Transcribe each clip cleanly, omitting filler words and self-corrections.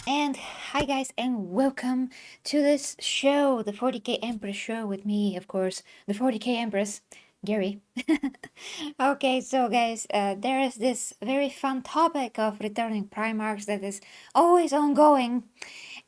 And hi guys, and welcome to this show, the 40k Empress show with me, of course, the 40k Empress, Gary. Okay, so guys, there is this very fun topic of returning Primarchs that is always ongoing.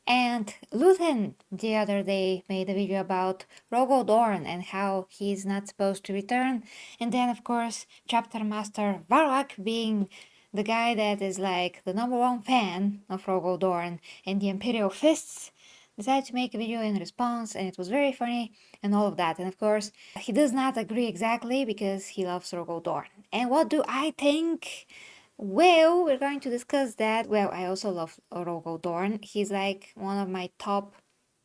And Luthen the other day made a video about Dorn and how he's not supposed to return. And then, of course, Chapter Master Varlak, being the guy that is like the #1 fan of Dorn and the Imperial Fists, decided to make a video in response, and it was very funny and all of that. And of course, he does not agree exactly because he loves Dorn. And what do I think? Well, we're going to discuss that. Well, I also love Dorn. He's like one of my top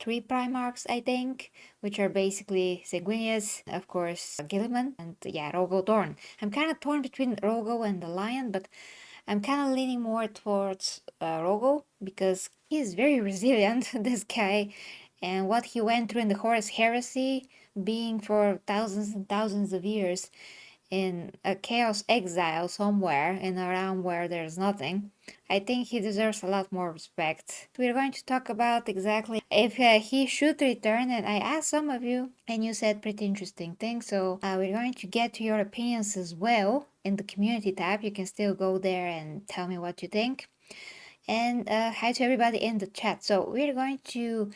3 Primarchs, I think, which are basically Sanguinius, of course, Gilliman, and yeah, Dorn. I'm kind of torn between Rogo and the Lion, but I'm kind of leaning more towards Rogo because he's very resilient, this guy, and what he went through in the Horus Heresy, being for thousands and thousands of years in a chaos exile somewhere in a realm where there's nothing, I think he deserves a lot more respect. We're going to talk about exactly if he should return, and I asked some of you and you said pretty interesting things, so we're going to get to your opinions as well in the community tab. You can still go there and tell me what you think. And hi to everybody in the chat. So we're going to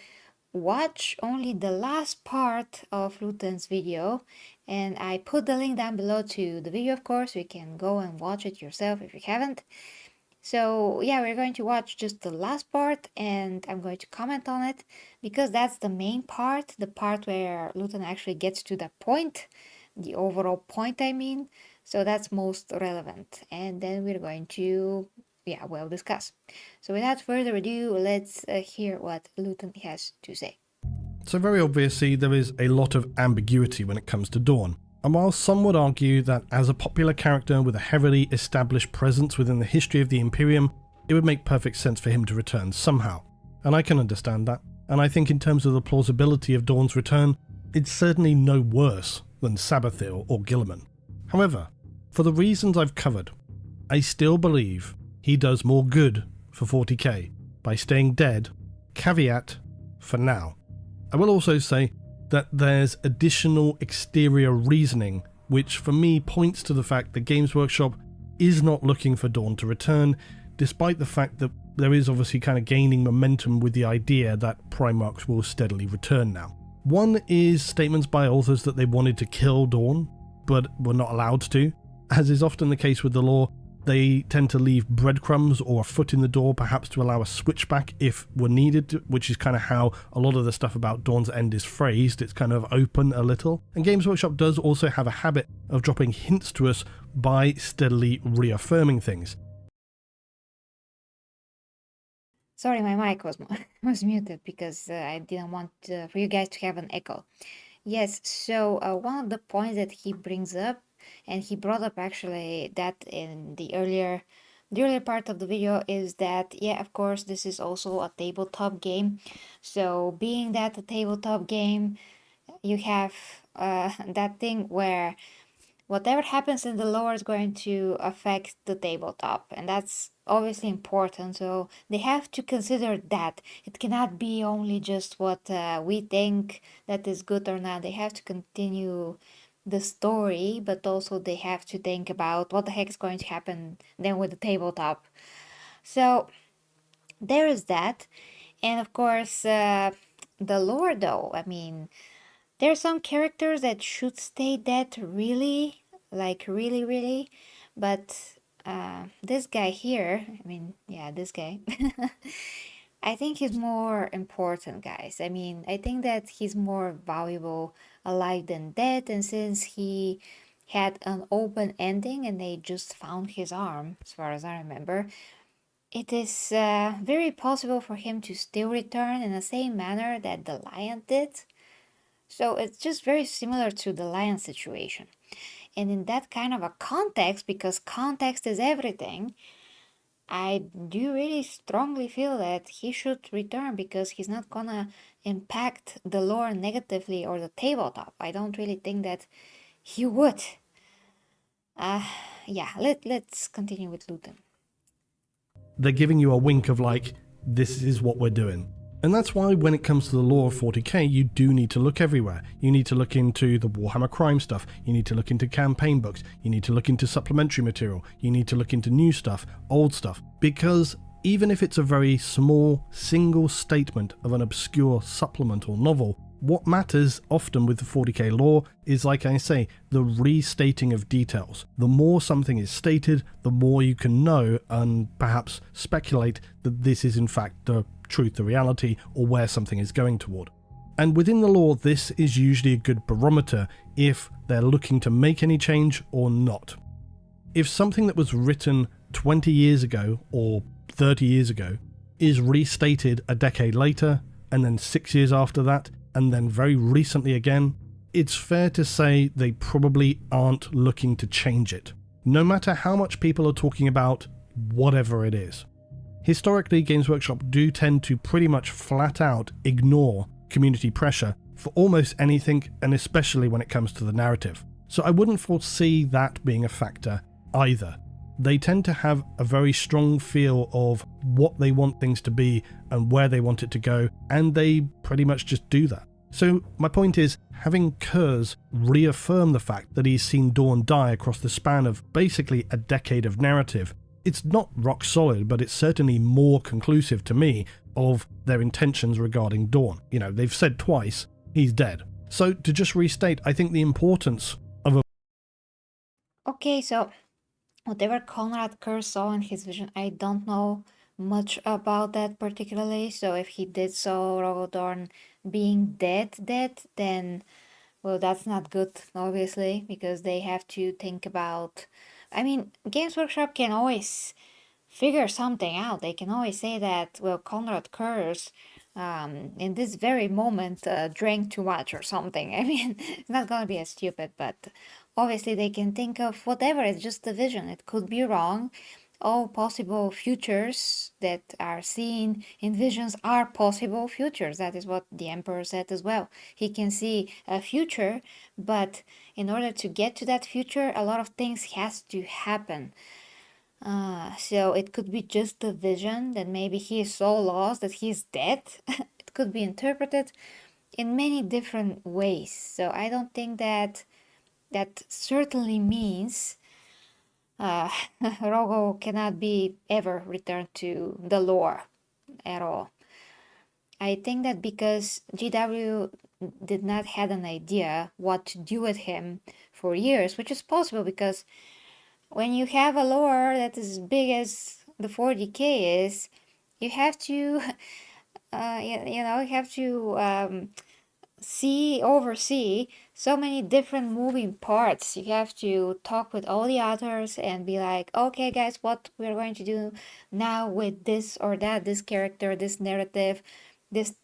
watch only the last part of Luten's video, and I put the link down below to the video, of course. You can go and watch it yourself if you haven't. So yeah, we're going to watch just the last part, and I'm going to comment on it because that's the main part, the part where Luten actually gets to the point, the overall point I mean. So that's most relevant, and then we're going to discuss. So without further ado, let's hear what Luton has to say. So very obviously there is a lot of ambiguity when it comes to Dorn. And while some would argue that as a popular character with a heavily established presence within the history of the Imperium, it would make perfect sense for him to return somehow. And I can understand that. And I think in terms of the plausibility of Dorn's return, it's certainly no worse than Sabathil or Gilliman. However, for the reasons I've covered, I still believe he does more good for 40k by staying dead, caveat, for now. I will also say that there's additional exterior reasoning which for me points to the fact that Games Workshop is not looking for Dorn to return, despite the fact that there is obviously kind of gaining momentum with the idea that Primarchs will steadily return now. One is statements by authors that they wanted to kill Dorn, but were not allowed to. As is often the case with the lore, they tend to leave breadcrumbs or a foot in the door, perhaps to allow a switchback if were needed, which is kind of how a lot of the stuff about Dorn's End is phrased. It's kind of open a little. And Games Workshop does also have a habit of dropping hints to us by steadily reaffirming things. Sorry, my mic was muted because I didn't want for you guys to have an echo. Yes, so one of the points that he brings up, and he brought up actually that in the earlier part of the video, is that yeah, of course this is also a tabletop game. So being that a tabletop game, you have that thing where whatever happens in the lore is going to affect the tabletop, and that's obviously important. So they have to consider that it cannot be only just what we think that is good or not. They have to continue the story, but also they have to think about what the heck is going to happen then with the tabletop. So there is that. And of course, the lore though, I mean, there are some characters that should stay dead, really, like really, but this guy here, I mean, yeah, this guy, I think he's more important, guys. I mean, I think that he's more valuable alive than dead, and since he had an open ending and they just found his arm, as far as I remember, it is very possible for him to still return in the same manner that the lion did. So it's just very similar to the lion situation. And in that kind of a context, because context is everything, I do really strongly feel that he should return because he's not gonna impact the lore negatively or the tabletop. I don't really think that he would. Yeah, let's continue with Luton. They're giving you a wink of like, this is what we're doing. And that's why when it comes to the lore of 40k, you do need to look everywhere. You need to look into the Warhammer crime stuff, you need to look into campaign books, you need to look into supplementary material, you need to look into new stuff, old stuff, because even if it's a very small, single statement of an obscure supplement or novel, what matters often with the 40k lore is, like I say, the restating of details. The more something is stated, the more you can know and perhaps speculate that this is in fact the truth, the reality, or where something is going toward. And within the lore, this is usually a good barometer if they're looking to make any change or not. If something that was written 20 years ago or 30 years ago is restated a decade later, and then 6 years after that, and then very recently again, it's fair to say they probably aren't looking to change it, no matter how much people are talking about whatever it is. Historically, Games Workshop do tend to pretty much flat out ignore community pressure for almost anything, and especially when it comes to the narrative. So I wouldn't foresee that being a factor either. They tend to have a very strong feel of what they want things to be and where they want it to go, and they pretty much just do that. So my point is, having Kurz reaffirm the fact that he's seen Dorn die across the span of basically a decade of narrative, it's not rock solid, but it's certainly more conclusive to me of their intentions regarding Dorn. You know, they've said twice, he's dead. So to just restate, I think the importance of a... Okay, so whatever Conrad Kurz saw in his vision, I don't know much about that particularly. So if he did saw Rogodorn being dead, then well, that's not good, obviously, because they have to think about. I mean, Games Workshop can always figure something out. They can always say that, well, Conrad Kurz in this very moment drank too much or something. I mean, it's not gonna be as stupid, but obviously they can think of whatever. It's just a vision. It could be wrong. All possible futures that are seen in visions are possible futures. That is what the Emperor said as well. He can see a future, but in order to get to that future, a lot of things has to happen. So it could be just a vision that maybe he is so lost that he's dead. It could be interpreted in many different ways. So I don't think that certainly means Rogo cannot be ever returned to the lore at all. I think that because GW did not have an idea what to do with him for years, which is possible because when you have a lore that is as big as the 40k is, you have to, you have to oversee so many different moving parts. You have to talk with all the authors and be like, okay, guys, what we're going to do now with this or that, this character, this narrative, this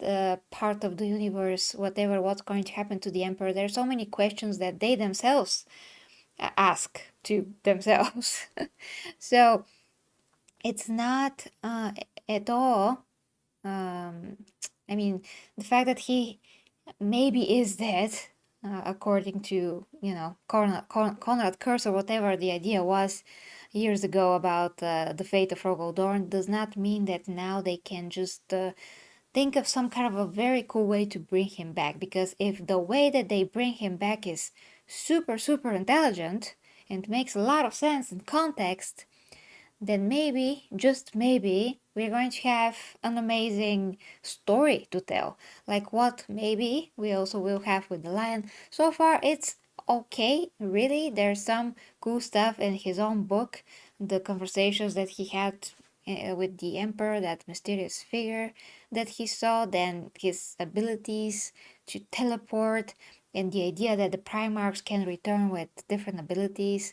part of the universe, whatever, what's going to happen to the Emperor. There are so many questions that they themselves ask to themselves. So it's not at all, I mean, the fact that he maybe is dead, according to, Conrad Kurz or whatever the idea was years ago about the fate of Dorn, does not mean that now they can just think of some kind of a very cool way to bring him back. Because if the way that they bring him back is super, super intelligent and makes a lot of sense in context, then maybe, just maybe, we're going to have an amazing story to tell. Like what maybe we also will have with the lion. So far, it's okay, really. There's some cool stuff in his own book. The conversations that he had with the Emperor, that mysterious figure that he saw, then his abilities to teleport, and the idea that the Primarchs can return with different abilities.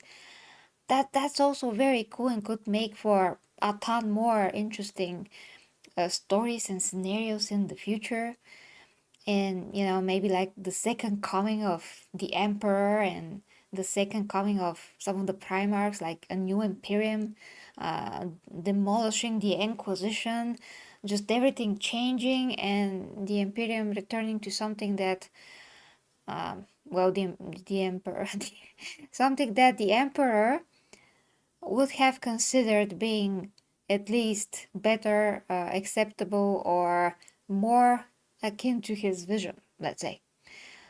That's also very cool and could make for a ton more interesting stories and scenarios in the future. And maybe like the second coming of the Emperor and the second coming of some of the Primarchs, like a new Imperium, demolishing the Inquisition, just everything changing, and the Imperium returning to something that well, the Emperor something that the Emperor would have considered being at least better, acceptable, or more akin to his vision, let's say.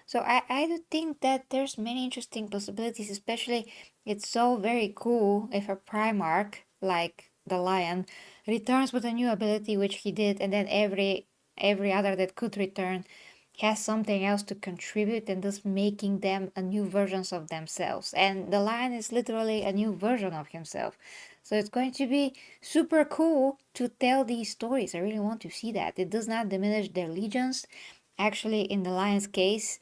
So I do think that there's many interesting possibilities, especially it's so very cool if a Primarch, like the lion, returns with a new ability, which he did, and then every other that could return has something else to contribute, and thus making them a new versions of themselves. And the lion is literally a new version of himself. So it's going to be super cool to tell these stories. I really want to see that. It does not diminish their legions. Actually, in the lion's case,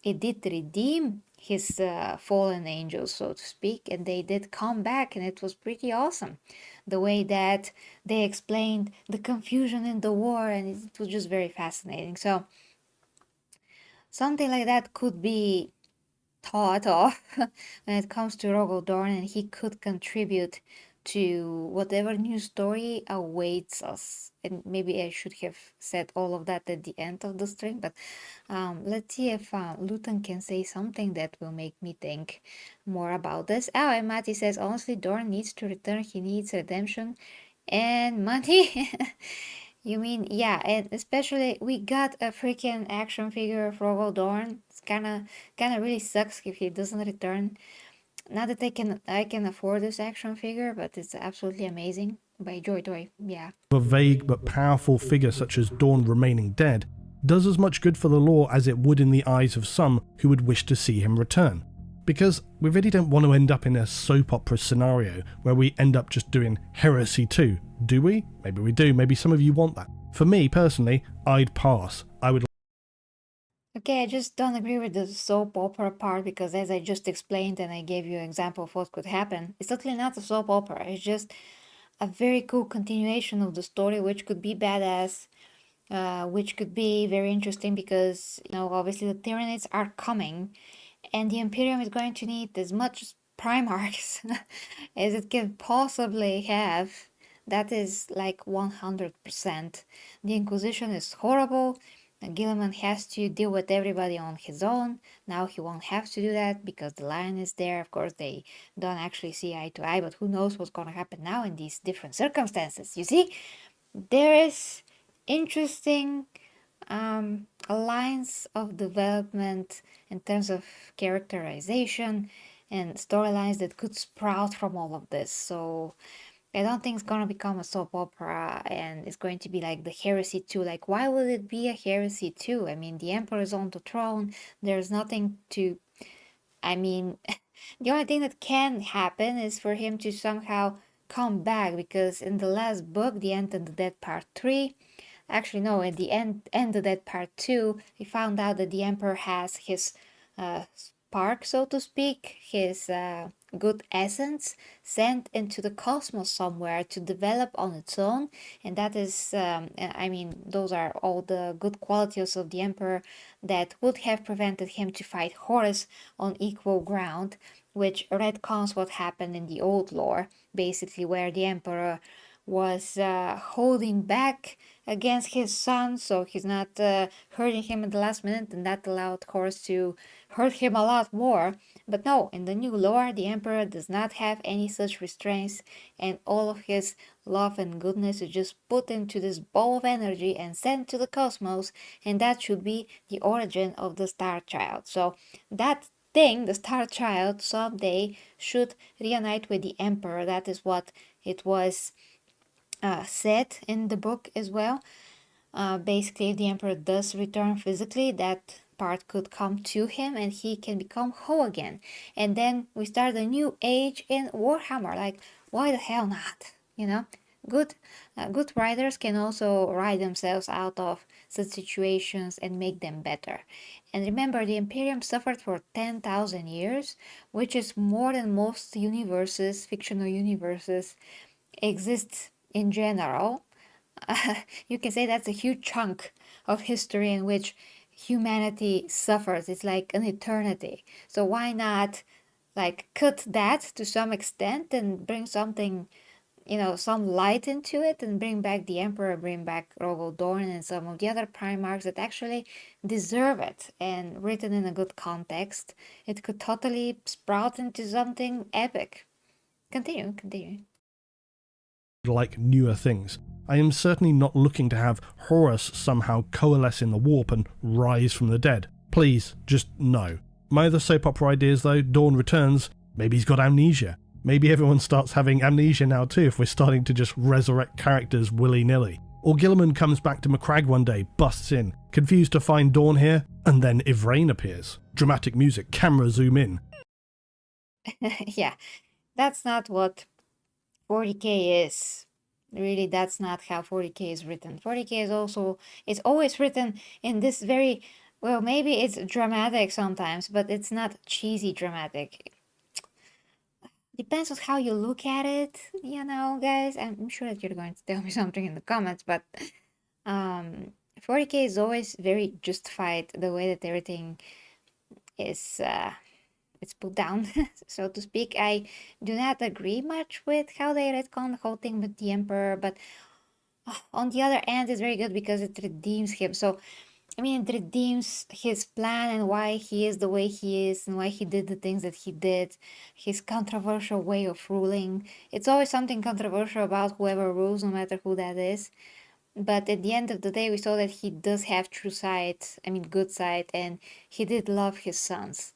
it did redeem his fallen angels, so to speak, and they did come back, and it was pretty awesome. The way that they explained the confusion in the war, and it was just very fascinating. So something like that could be thought of when it comes to Dorn, and he could contribute to whatever new story awaits us. And maybe I should have said all of that at the end of the stream, but let's see if Luton can say something that will make me think more about this. Oh, and Mati says, honestly, Dorn needs to return. He needs redemption and money. You mean, yeah, and especially we got a freaking action figure of Rogel Dorn. It's kinda really sucks if he doesn't return. Not that I can afford this action figure, but it's absolutely amazing by Joy Toy. Yeah. A vague but powerful figure such as Dorn remaining dead does as much good for the lore as it would in the eyes of some who would wish to see him return. Because we really don't want to end up in a soap opera scenario where we end up just doing Heresy 2, do we? Maybe we do, maybe some of you want that. For me, personally, I'd pass. I would Okay, I just don't agree with the soap opera part because, as I just explained and I gave you an example of what could happen, it's totally not a soap opera. It's just a very cool continuation of the story, which could be badass, which could be very interesting because, obviously the Tyranids are coming, and the Imperium is going to need as much Primarchs as it can possibly have. That is like 100%. The Inquisition is horrible. Gilliman has to deal with everybody on his own. Now he won't have to do that because the lion is there. Of course, they don't actually see eye to eye, but who knows what's going to happen now in these different circumstances. You see, there is interesting lines of development in terms of characterization and storylines that could sprout from all of this. So I don't think it's gonna become a soap opera and it's going to be like the Heresy 2. Like, why would it be a Heresy 2? I mean, the Emperor is on the throne. There's nothing to. I mean, the only thing that can happen is for him to somehow come back because in the last book, The End and the Dead Part 3, actually, no, at the end of that part 2, we found out that the Emperor has his spark, so to speak, his good essence sent into the cosmos somewhere to develop on its own. And that is, I mean, those are all the good qualities of the Emperor that would have prevented him to fight Horus on equal ground, which retcons what happened in the old lore, basically, where the Emperor was holding back against his son, so he's not hurting him at the last minute, and that allowed Horus to hurt him a lot more. But no, in the new lore, the Emperor does not have any such restraints, and all of his love and goodness is just put into this ball of energy and sent to the cosmos, and that should be the origin of the Star Child. So that thing, the Star Child, someday should reunite with the Emperor. That is what it was said in the book as well. Basically, if the Emperor does return physically, that part could come to him and he can become whole again. And then we start a new age in Warhammer. Like, why the hell not? You know? Good, good writers can also write themselves out of such situations and make them better. And remember, the Imperium suffered for 10,000 years, which is more than most universes, fictional universes, exist in general. You can say that's a huge chunk of history in which humanity suffers. It's like an eternity. So why not like cut that to some extent and bring something, some light into it and bring back the Emperor, bring back Dorn and some of the other Primarchs that actually deserve it and written in a good context. It could totally sprout into something epic. Continue. like newer things. I am certainly not looking to have Horus somehow coalesce in the warp and rise from the dead. Please, just no. My other soap opera ideas though, Dorn returns, maybe he's got amnesia. Maybe everyone starts having amnesia now too if we're starting to just resurrect characters willy-nilly. Or Gilliman comes back to Macragge one day, busts in, confused to find Dorn here, and then Yvraine appears. Dramatic music, camera zoom in. Yeah, that's not what 40k is. Really, that's not how 40k is written. 40k is also, it's always written in this very, well, maybe it's dramatic sometimes, but it's not cheesy dramatic. Depends on how you look at it, you know, guys. I'm sure that you're going to tell me something in the comments, but 40k is always very justified, the way that everything is it's put down, so to speak. I do not agree much with how they retcon the whole thing with the Emperor, but on the other end, it's very good because it redeems him. So, I mean, it redeems his plan and why he is the way he is and why he did the things that he did, his controversial way of ruling. It's always something controversial about whoever rules, no matter who that is. But at the end of the day, we saw that he does have true side, I mean, good side, and he did love his sons.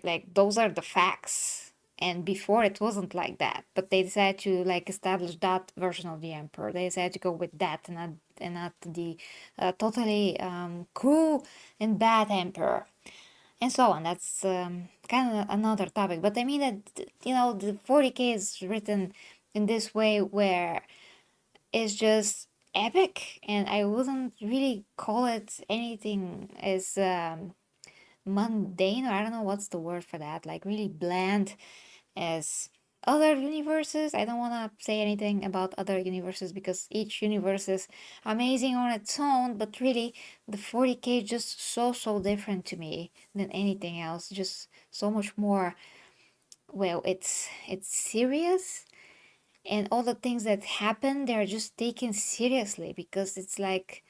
Like those are the facts. And before it wasn't like that, but they decided to like establish that version of the Emperor. They decided to go with that and not the totally cruel and bad Emperor, and so on. That's kind of another topic. But I mean that, you know, the 40k is written in this way where it's just epic, and I wouldn't really call it anything as mundane, or I don't know what's the word for that, like really bland as other universes. I don't want to say anything about other universes because each universe is amazing on its own, but really the 40k is just so different to me than anything else. Just so much more, well, it's serious, and all the things that happen, they're just taken seriously because it's like,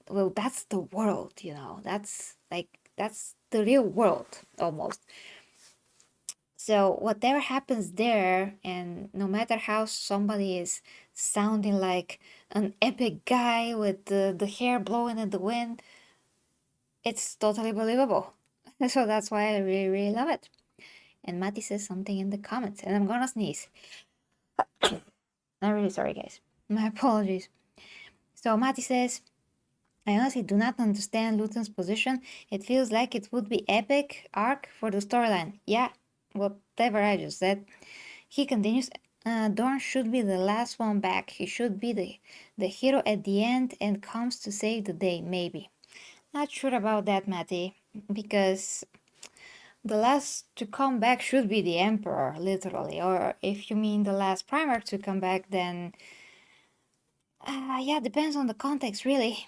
well, that's the world, you know, that's like, that's the real world almost. So whatever happens there, and no matter how somebody is sounding like an epic guy with the hair blowing in the wind, it's totally believable. So that's why I really love it. And Mati says something in the comments, and I'm gonna sneeze. I'm really sorry, guys. My apologies. So Mati says, I honestly do not understand Luton's position. It feels like it would be epic arc for the storyline. Yeah, whatever I just said. He continues, Dorn should be the last one back. He should be the hero at the end and comes to save the day, maybe. Not sure about that, Matty, because the last to come back should be the Emperor, literally. Or if you mean the last Primarch to come back, then yeah, depends on the context, really.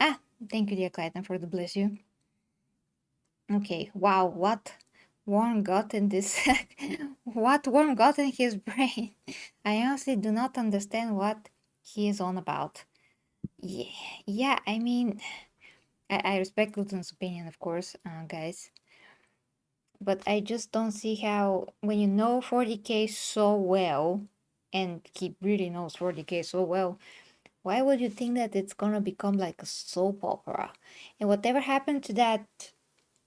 Ah, thank you, dear Clayton, for the bless you. Okay, wow, what Worm got in this? What Worm got in his brain? I honestly do not understand what he is on about. Yeah, yeah, I mean, I respect Luton's opinion, of course, guys. But I just don't see how, when you know 40k so well, and he really knows 40k so well, why would you think that it's gonna become like a soap opera? And whatever happened to that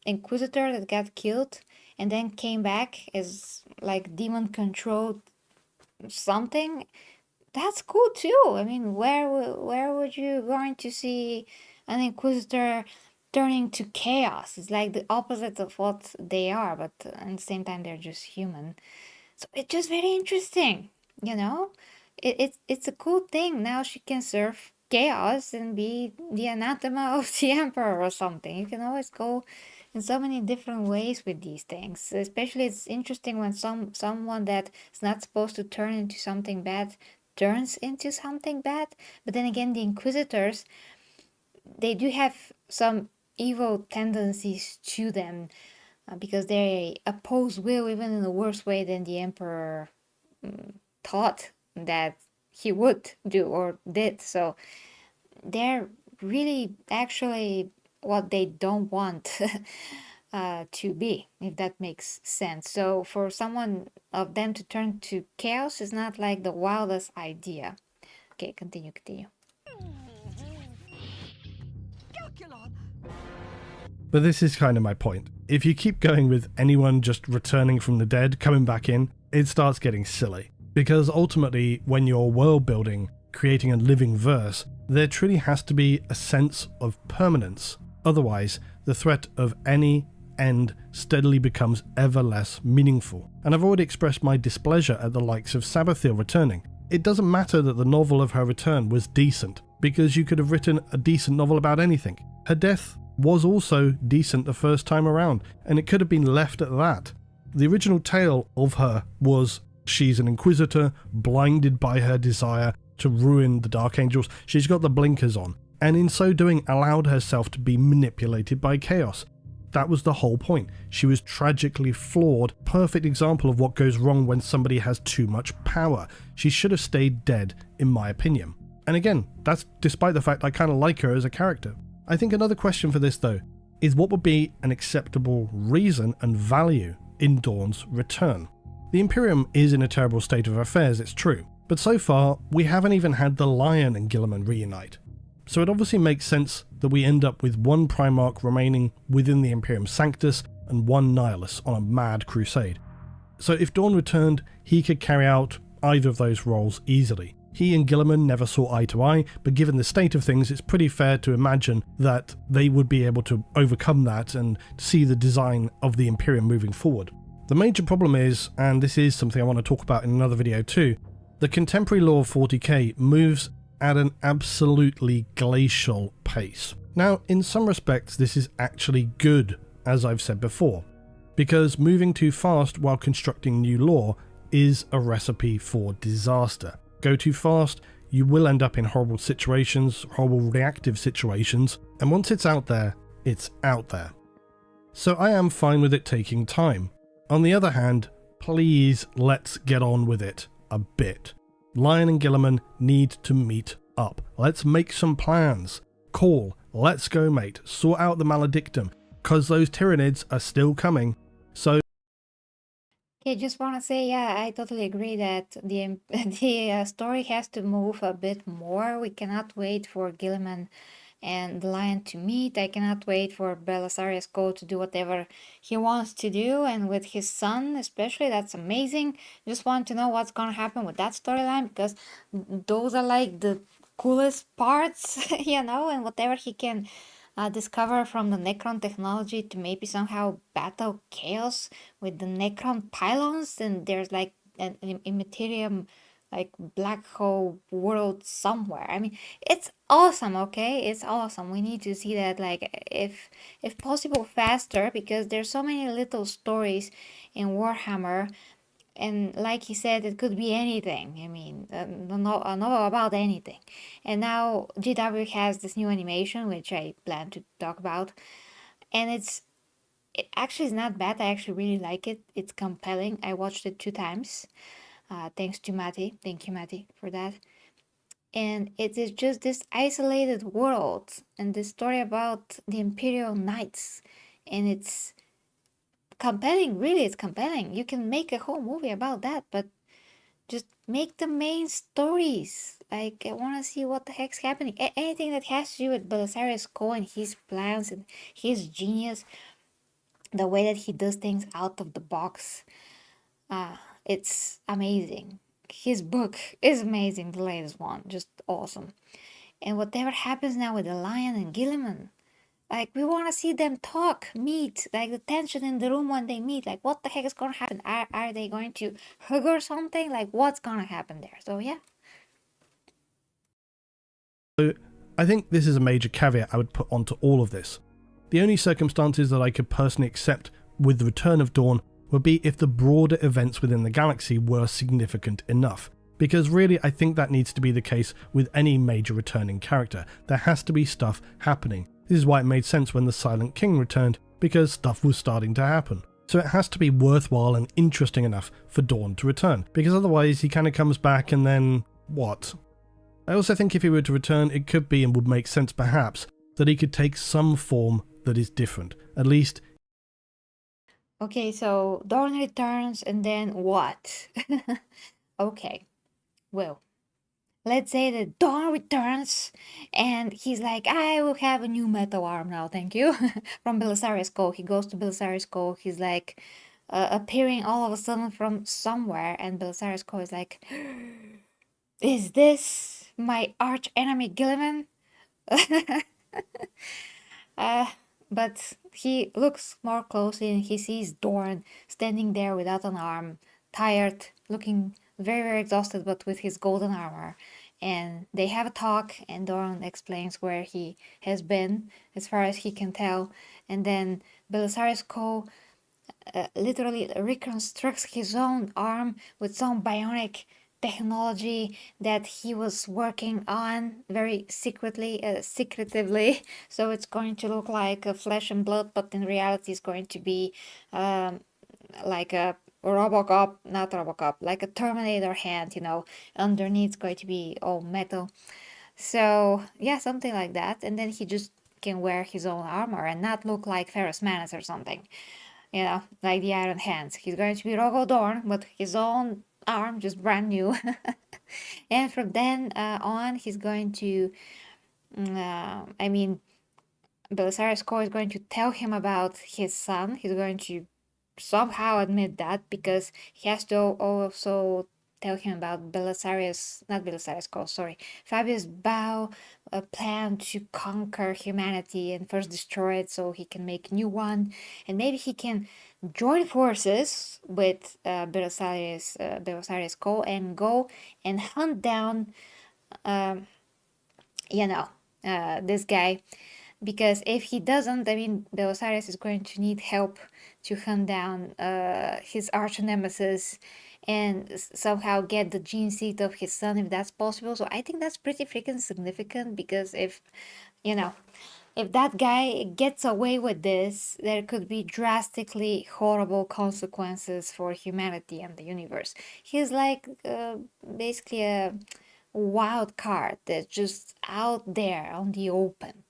Inquisitor that got killed and then came back as like demon controlled something, that's cool too. I mean, where would you going to see an Inquisitor turning to chaos? It's like the opposite of what they are, but at the same time they're just human. So it's just very interesting, you know? It's a cool thing. Now she can serve chaos and be the anathema of the Emperor or something. You can always go in so many different ways with these things. Especially it's interesting when someone that is not supposed to turn into something bad turns into something bad. But then again, the Inquisitors, they do have some evil tendencies to them, because they oppose will even in a worse way than the Emperor thought that he would do or did. So they're really actually what they don't want. to be, if that makes sense. So for someone of them to turn to chaos is not like the wildest idea. Okay, continue. But this is kind of my point. If you keep going with anyone just returning from the dead, coming back in, it starts getting silly. Because ultimately, when you're world building, creating a living verse, there truly has to be a sense of permanence. Otherwise, the threat of any end steadily becomes ever less meaningful. And I've already expressed my displeasure at the likes of Sabathiel returning. It doesn't matter that the novel of her return was decent, because you could have written a decent novel about anything. Her death was also decent the first time around, and it could have been left at that. The original tale of her was she's an inquisitor, blinded by her desire to ruin the Dark Angels. She's got the blinkers on, and in so doing allowed herself to be manipulated by chaos. That was the whole point. She was tragically flawed, perfect example of what goes wrong when somebody has too much power. She should have stayed dead, in my opinion. And again, that's despite the fact I kind of like her as a character. I think another question for this, though, is what would be an acceptable reason and value in Dorn's return? The Imperium is in a terrible state of affairs, it's true, but so far we haven't even had the Lion and Guilliman reunite. So it obviously makes sense that we end up with one Primarch remaining within the Imperium Sanctus and one Nihilus on a mad crusade. So if Dorn returned, he could carry out either of those roles easily. He and Guilliman never saw eye to eye, but given the state of things, it's pretty fair to imagine that they would be able to overcome that and see the design of the Imperium moving forward. The major problem is, and this is something I want to talk about in another video too, the contemporary lore of 40k moves at an absolutely glacial pace. Now, in some respects, this is actually good, as I've said before, because moving too fast while constructing new lore is a recipe for disaster. Go too fast, you will end up in horrible situations, horrible reactive situations, and once it's out there, it's out there. So I am fine with it taking time. On the other hand, please let's get on with it a bit. Lion and Guilliman need to meet up. Let's make some plans. Call, let's go mate, sort out the maledictum, because those Tyranids are still coming. So Okay, just want to say, yeah, I totally agree that the story has to move a bit more. We cannot wait for Guilliman and the Lion to meet. I cannot wait for Belisarius Cole to do whatever he wants to do, and with his son especially, that's amazing. Just want to know what's gonna happen with that storyline, because those are like the coolest parts, you know, and whatever he can discover from the Necron technology to maybe somehow battle chaos with the Necron pylons, and there's like an Imperium like black hole world somewhere. I mean, it's awesome, okay? It's awesome. We need to see that, like, if possible faster, because there's so many little stories in Warhammer, and like he said, it could be anything. I mean, a novel about anything. And now GW has this new animation, which I plan to talk about, and it actually is not bad. I actually really like it. It's compelling. I watched it 2 times. Thanks to Matty. Thank you, Matty, for that. And it is just this isolated world and the story about the Imperial Knights. And it's compelling, really, it's compelling. You can make a whole movie about that, but just make the main stories. Like, I want to see what the heck's happening. Anything that has to do with Belisarius Cole and his plans and his genius, the way that he does things out of the box. It's amazing. His book is amazing, the latest one, just awesome. And whatever happens now with the Lion and Guilliman, like, we want to see them talk, meet, like the tension in the room when they meet, like what the heck is going to happen? Are they going to hug or something? Like, what's going to happen there? So yeah. So I think this is a major caveat I would put onto all of this. The only circumstances that I could personally accept with the return of Dorn would be if the broader events within the galaxy were significant enough. Because really, I think that needs to be the case with any major returning character. There has to be stuff happening. This is why it made sense when the Silent King returned, because stuff was starting to happen. So it has to be worthwhile and interesting enough for Dorn to return, because otherwise he kind of comes back and then what? I also think if he were to return, it could be and would make sense perhaps that he could take some form that is different. At least Okay, so Dorn returns and then what? Okay, well, let's say that Dorn returns and he's like, I will have a new metal arm now, thank you. From Belisarius Cove. He goes to Belisarius Cove. He's like appearing all of a sudden from somewhere, and Belisarius Cove is like, is this my arch enemy Gilliman? Uh, but he looks more closely and he sees Dorn standing there without an arm, tired, looking very, very exhausted, but with his golden armor. And they have a talk, and Dorn explains where he has been, as far as he can tell. And then Belisarius Co literally reconstructs his own arm with some bionic technology that he was working on very secretively. So it's going to look like a flesh and blood, but in reality, it's going to be um, like a Robocop, not Robocop, like a Terminator hand, underneath it's going to be all metal. So yeah, something like that. And then he just can wear his own armor and not look like Ferrus Manus or something, like the Iron Hands. He's going to be Rogo Dorn, but his own arm, just brand new. And from then on, he's going to, I mean, Belisarius Co is going to tell him about his son. He's going to somehow admit that because he has to also tell him about Belisarius, not Belisarius Co, sorry, Fabius Bow, a plan to conquer humanity and first destroy it so he can make a new one, and maybe he can join forces with Belisarius Co and go and hunt down, um, this guy, because if he doesn't, I mean, Belisarius is going to need help to hunt down his arch nemesis and somehow get the gene seed of his son if that's possible. So I think that's pretty freaking significant because you know, if that guy gets away with this, there could be drastically horrible consequences for humanity and the universe. He's like basically a wild card that's just out there on the open.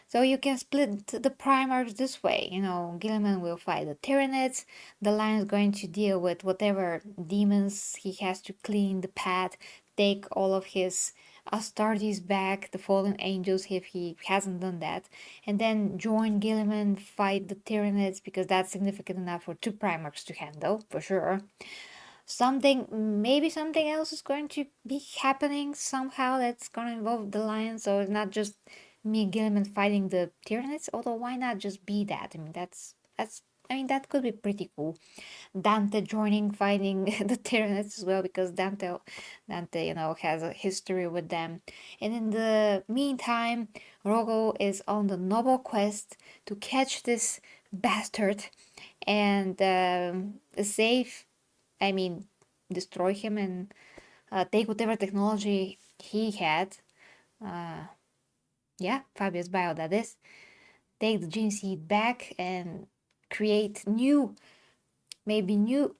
So you can split the Primarchs this way. Gilliman will fight the Tyranids. The Lion's going to deal with whatever demons he has to clean the path, take all of his Astartes back, the fallen angels, if he hasn't done that, and then join Gilliman, fight the Tyranids, because that's significant enough for two Primarchs to handle, for sure. Maybe something else is going to be happening somehow that's going to involve the Lion, so it's not just me and Gilliman fighting the Tyranids, although why not just be that? I mean, that could be pretty cool. Dante joining fighting the Tyranids as well, because Dante, has a history with them. And in the meantime, Rogo is on the noble quest to catch this bastard and save, I mean, destroy him and take whatever technology he had. Yeah, Fabius Bio, that is. Take the gene seed back and create maybe new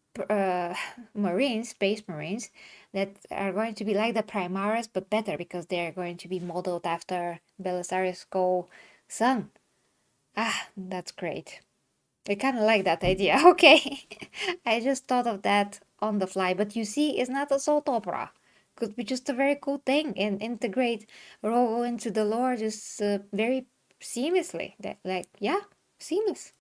Marines, Space Marines, that are going to be like the Primaris, but better because they're going to be modeled after Belisarius Co's son. Ah, that's great. I kind of like that idea. Okay, I just thought of that on the fly, but you see, it's not a soap opera. Could be just a very cool thing and integrate Rogo into the lore just very seamlessly. Yeah, seamless.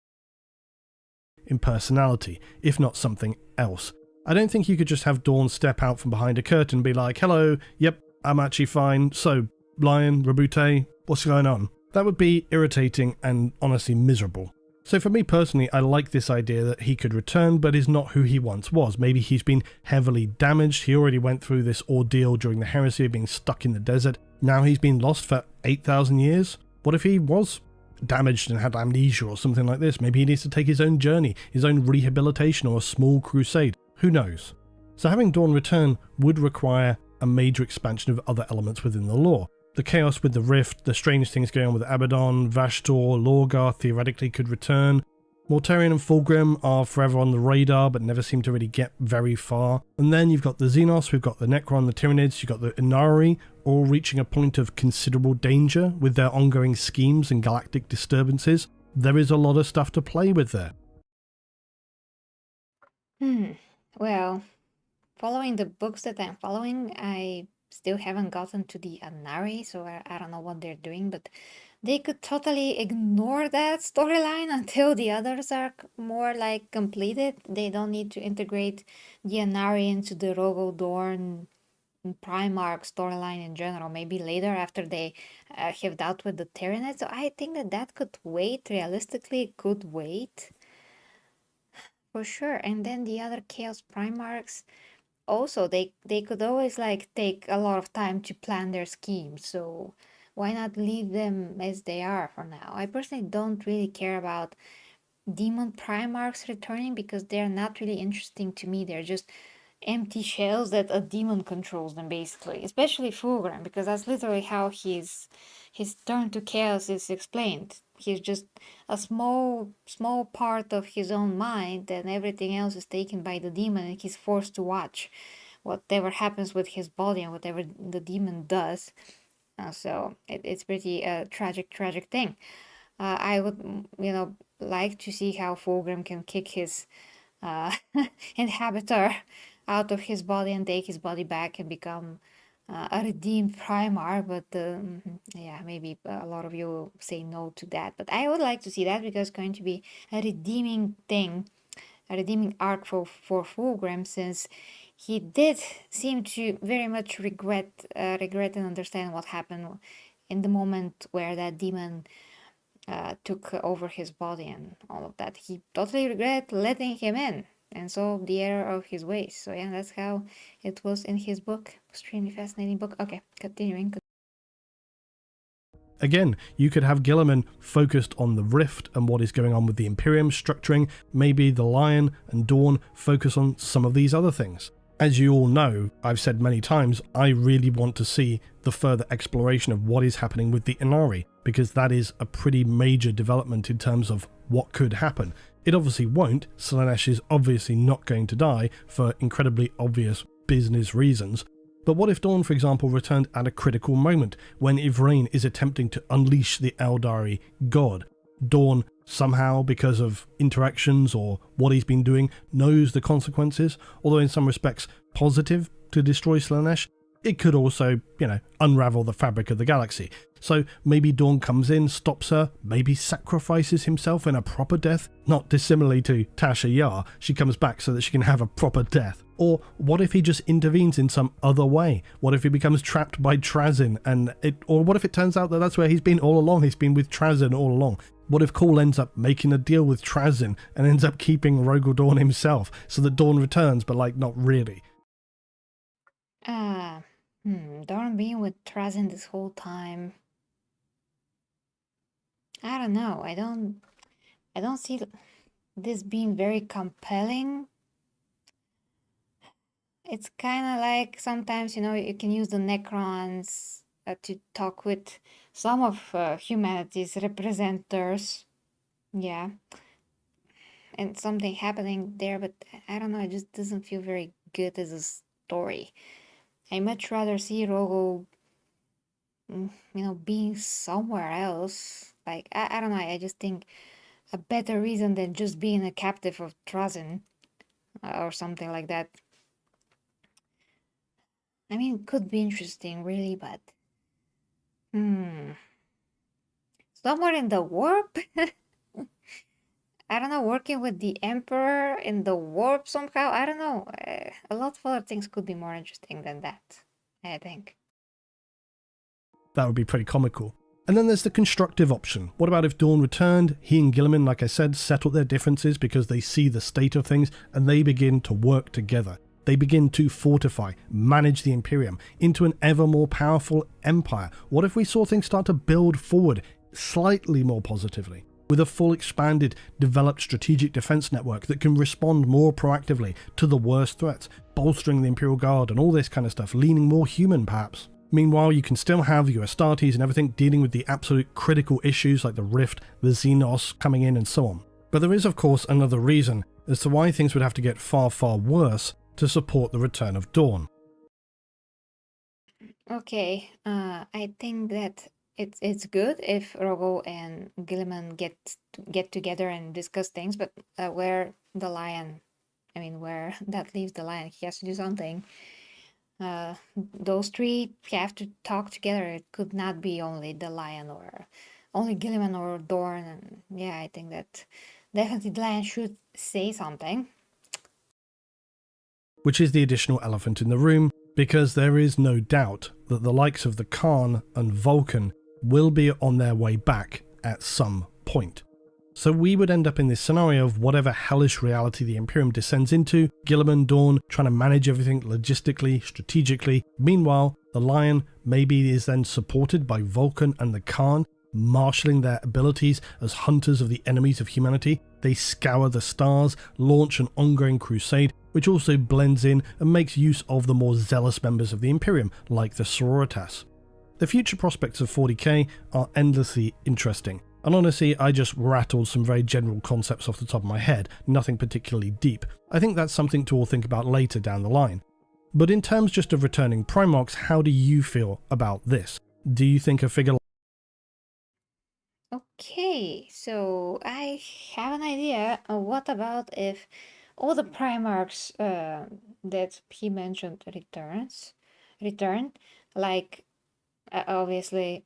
In personality, if not something else. I don't think you could just have Dorn step out from behind a curtain and be like, hello, yep, I'm actually fine, so, Lion, Rabute, what's going on? That would be irritating and honestly miserable. So for me personally, I like this idea that he could return, but is not who he once was. Maybe he's been heavily damaged, he already went through this ordeal during the heresy of being stuck in the desert, now he's been lost for 8,000 years? What if he was damaged and had amnesia or something like this? Maybe he needs to take his own journey, his own rehabilitation or a small crusade. Who knows? So having Dorn return would require a major expansion of other elements within the lore. The chaos with the Rift, the strange things going on with Abaddon, Vashtor, Lorgar theoretically could return. Mortarion and Fulgrim are forever on the radar but never seem to really get very far. And then you've got the Xenos, we've got the Necron, the Tyranids, you've got the Inari, all reaching a point of considerable danger with their ongoing schemes and galactic disturbances. There is a lot of stuff to play with there. Well, following the books that I'm following, I still haven't gotten to the Anari, so I don't know what they're doing, but they could totally ignore that storyline until the others are more like completed. They don't need to integrate the Anari into the Rogo Dorn Primarch storyline in general. Maybe later after they have dealt with the Tyranid. So I think that that could wait. Realistically, it could wait for sure. And then the other Chaos Primarchs also they could always like take a lot of time to plan their schemes, so why not leave them as they are for now? I personally don't really care about demon primarchs returning because they're not really interesting to me. They're just empty shells that a demon controls them, basically, especially Fulgrim, because that's literally how his turn to chaos is explained. He's just a small part of his own mind, and everything else is taken by the demon, and he's forced to watch whatever happens with his body and whatever the demon does. So it's pretty tragic thing. I would, like to see how Fulgrim can kick his uh, inhabitor out of his body and take his body back and become a redeemed Primar. But yeah, maybe a lot of you will say no to that. But I would like to see that because it's going to be a redeeming thing, a redeeming arc for Fulgrim, since he did seem to very much regret and understand what happened in the moment where that demon took over his body and all of that. He totally regret letting him in, and so the error of his ways. So yeah, that's how it was in his book. Extremely fascinating book. Okay, continuing. Again, you could have Gilliman focused on the rift and what is going on with the Imperium structuring. Maybe the Lion and Dorn focus on some of these other things. As you all know, I've said many times, I really want to see the further exploration of what is happening with the Inari, because that is a pretty major development in terms of what could happen. It obviously won't. Slaanesh is obviously not going to die for incredibly obvious business reasons. But what if Dorn, for example, returned at a critical moment when Yvraine is attempting to unleash the Eldari god? Dorn somehow, because of interactions or what he's been doing, knows the consequences, although in some respects positive to destroy Slaanesh. It could also, unravel the fabric of the galaxy. So maybe Dorn comes in, stops her, maybe sacrifices himself in a proper death. Not dissimilarly to Tasha Yar, she comes back so that she can have a proper death. Or what if he just intervenes in some other way? What if he becomes trapped by Trazyn or what if it turns out that that's where he's been all along? He's been with Trazyn all along. What if Cole ends up making a deal with Trazyn and ends up keeping Rogal Dorn himself so that Dorn returns, but not really? Dorn being with Trazyn this whole time. I don't know. I don't see this being very compelling. It's kind of like sometimes, you can use the Necrons to talk with some of humanity's representatives. Yeah. And something happening there, but I don't know, it just doesn't feel very good as a story. I much rather see Rogo, being somewhere else. Like, I don't know, I just think a better reason than just being a captive of Trazyn or something like that. I mean, it could be interesting, really, but somewhere in the warp? I don't know, working with the Emperor in the warp somehow? I don't know. A lot of other things could be more interesting than that, I think. That would be pretty comical. And then there's the constructive option. What about if Dorn returned, he and Gilliman, like I said, settled their differences because they see the state of things and they begin to work together. They begin to fortify, manage the Imperium into an ever more powerful empire. What if we saw things start to build forward slightly more positively, with a full expanded, developed strategic defense network that can respond more proactively to the worst threats, bolstering the Imperial Guard and all this kind of stuff, leaning more human perhaps? Meanwhile, you can still have your Astartes and everything dealing with the absolute critical issues like the Rift, the Xenos coming in and so on. But there is of course another reason as to why things would have to get far, far worse to support the return of Dorn. Okay, I think that it's good if Rogo and Gilliman get together and discuss things, but where the Lion I mean, where that leaves the lion. He has to do something. Those three have to talk together. It could not be only the lion or only Gilliman or Dorn. And yeah, I think that definitely the lion should say something. Which is the additional elephant in the room, because there is no doubt that the likes of the Khan and Vulcan will be on their way back at some point. So we would end up in this scenario of whatever hellish reality the Imperium descends into, Gilliman, Dorn trying to manage everything logistically, strategically. Meanwhile, the Lion maybe is then supported by Vulcan and the Khan, marshalling their abilities as hunters of the enemies of humanity. They scour the stars, launch an ongoing crusade, which also blends in and makes use of the more zealous members of the Imperium, like the Sororitas. The future prospects of 40k are endlessly interesting. And honestly, I just rattled some very general concepts off the top of my head, nothing particularly deep. I think that's something to all think about later down the line. But in terms just of returning Primarchs, how do you feel about this? Do you think a figure Okay, so I have an idea. What about if all the Primarchs that he mentioned return, like obviously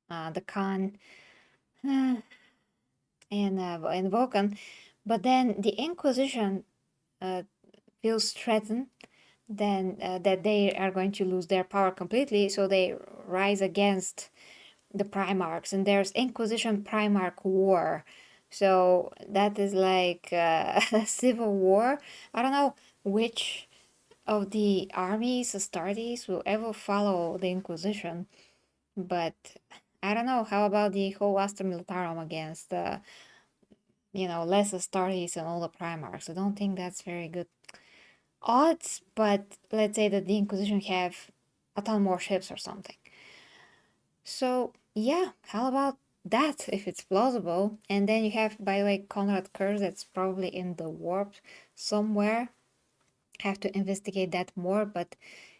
the Khan and Vulcan, but then the Inquisition feels threatened, then that they are going to lose their power completely, so they rise against the Primarchs, and there's Inquisition Primarch War. So that is like a civil war. I don't know which of the armies, Astartes, will ever follow the Inquisition, but I don't know. How about the whole Astra Militarum against, less Astartes and all the Primarchs? I don't think that's very good odds, but let's say that the Inquisition have a ton more ships or something. So yeah, how about that if it's plausible? And then you have, by the way, Conrad Kurz that's probably in the warp somewhere. Have to investigate that more, but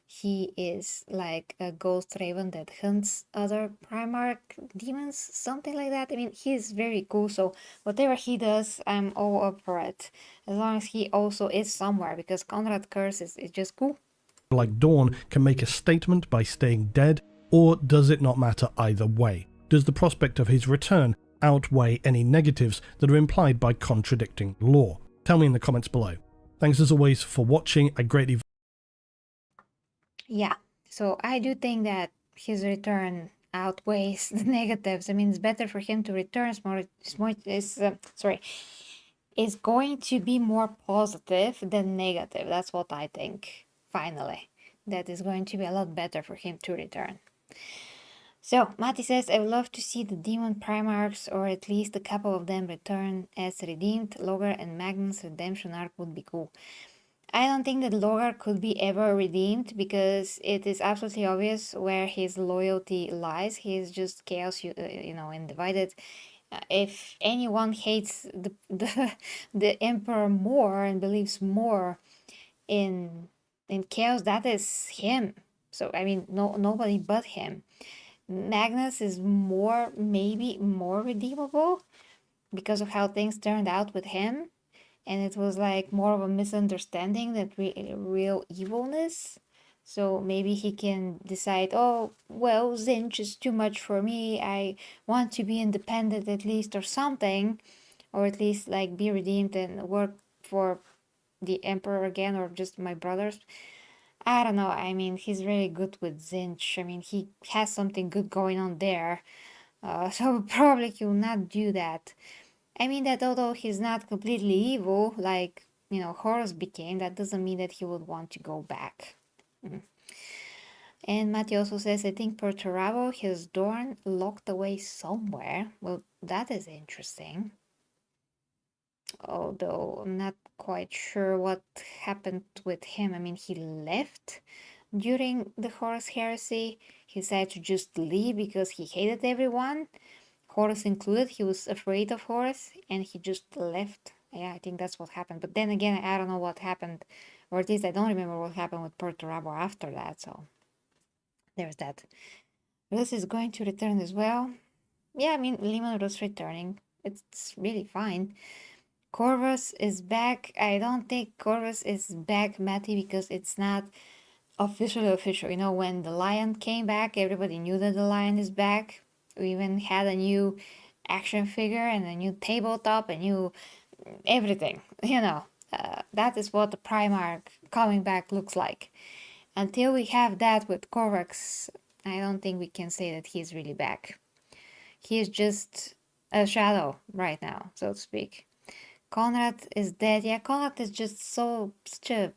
he is like a ghost raven that hunts other Primarch demons, something like that. I mean, he's very cool, so whatever he does, I'm all up for it. As long as he also is somewhere, because Conrad Kurz is just cool. like Dorn can make a statement by staying dead, or does it not matter either way? Does the prospect of his return outweigh any negatives that are implied by contradicting lore? Tell me in the comments below. Thanks as always for watching. I greatly Yeah, so I do think that his return outweighs the negatives. I mean, it's better for him to return. Is going to be more positive than negative. That's what I think. Finally, that is going to be a lot better for him to return. So, Mati says, I would love to see the Demon Primarchs, or at least a couple of them, return as redeemed. Logar and Magnus' redemption arc would be cool. I don't think that Logar could be ever redeemed, because it is absolutely obvious where his loyalty lies. He is just chaos, and divided. If anyone hates the emperor more and believes more in chaos, that is him. So I mean, nobody but him. Magnus is maybe more redeemable because of how things turned out with him, and it was like more of a misunderstanding than real evilness. So maybe he can decide, oh, well, Zinch is too much for me. I want to be independent at least, or something, or at least like be redeemed and work for the Emperor again, or just my brothers. I don't know. I mean, he's really good with Zinch. I mean, he has something good going on there. So probably he will not do that. I mean that although he's not completely evil, like, Horus became, that doesn't mean that he would want to go back. And Matthew also says, I think Perturabo has Dorn locked away somewhere. Well, that is interesting. Although I'm not quite sure what happened with him. I mean, he left during the Horus heresy. He decided to just leave because he hated everyone, Horus included. He was afraid of Horus and he just left. Yeah, I think that's what happened. But then again, I don't know what happened, or at least I don't remember what happened with Perturabo after that. So there's that. Rus is going to return as well. Yeah, I mean, Lehman was returning. It's really fine. Corvus is back. I don't think Corvus is back, Matty, because it's not officially official. You know, when the lion came back, everybody knew that the lion is back. We even had a new action figure and a new tabletop, a new everything. You know, that is what the Primarch coming back looks like. Until we have that with Korvax, I don't think we can say that he's really back. He is just a shadow right now, so to speak. Conrad is dead. Yeah, Conrad is just such a.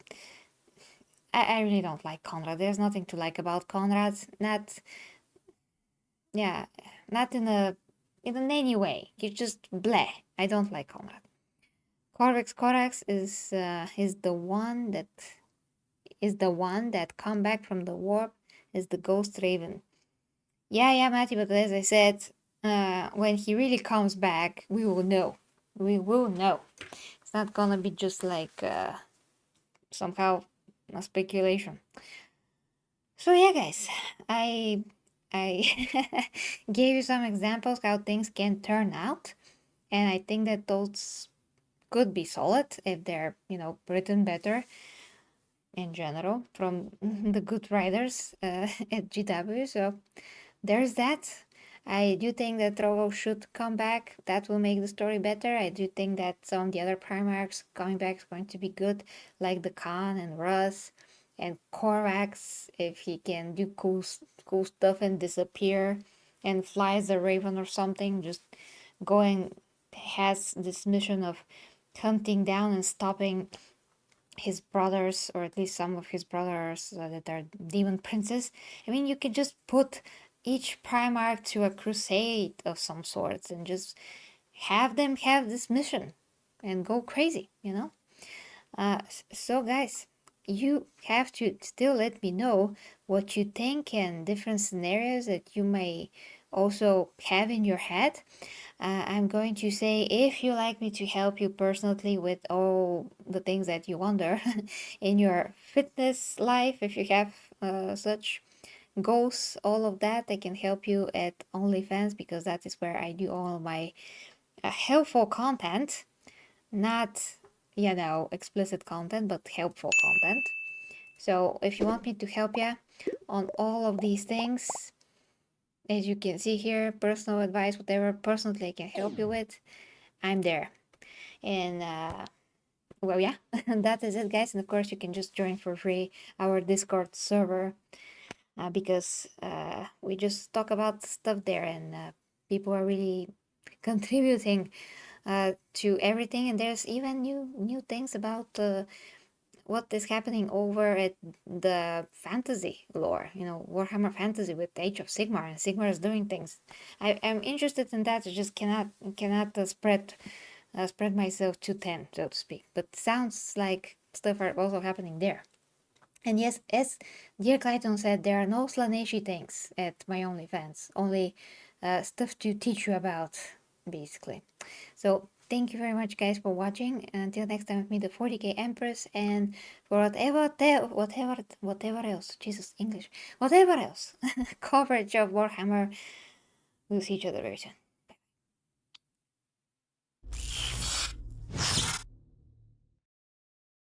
I really don't like Conrad. There's nothing to like about Conrad. Not, yeah, not in any way. He's just bleh. I don't like Conrad. Corax is the one that come back from the warp, is the ghost raven. Yeah, Matty, but as I said, when he really comes back, we will know. We will know. It's not gonna be just like somehow a speculation. So yeah, guys, I gave you some examples how things can turn out, and I think that those could be solid if they're, you know, written better in general from the good writers at GW. So there's that. I do think that Trovo should come back. That will make the story better. I do think that some of the other Primarchs coming back is going to be good, like the Khan and Russ and Korax, if he can do cool stuff and disappear and fly as a raven or something, just going has this mission of hunting down and stopping his brothers, or at least some of his brothers that are demon princes. I mean, you could just put each Primarch to a crusade of some sorts and just have them have this mission and go crazy, you know? So, guys, you have to still let me know what you think and different scenarios that you may also have in your head. I'm going to say, if you like me to help you personally with all the things that you wonder in your fitness life, if you have such goals, all of that, I can help you at OnlyFans, because that is where I do all of my helpful content, not, you know, explicit content, but helpful content. So if you want me to help you on all of these things, as you can see here, personal advice, whatever personally I can help you with, I'm there. And well, yeah, that is it, guys. And of course, you can just join for free our Discord server, because we just talk about stuff there, and people are really contributing to everything. And there's even new things about what is happening over at the fantasy lore, you know, Warhammer Fantasy with Age of Sigmar, and Sigmar is doing things. I'm interested in that. I just cannot spread myself too thin, so to speak. But sounds like stuff are also happening there. And yes, as dear Clayton said, there are no Slaneshi things at my OnlyFans, only stuff to teach you about, basically. So thank you very much, guys, for watching. And until next time, with me, the 40k Empress, and for whatever else, Jesus, English, whatever else coverage of Warhammer, we'll see each other very soon.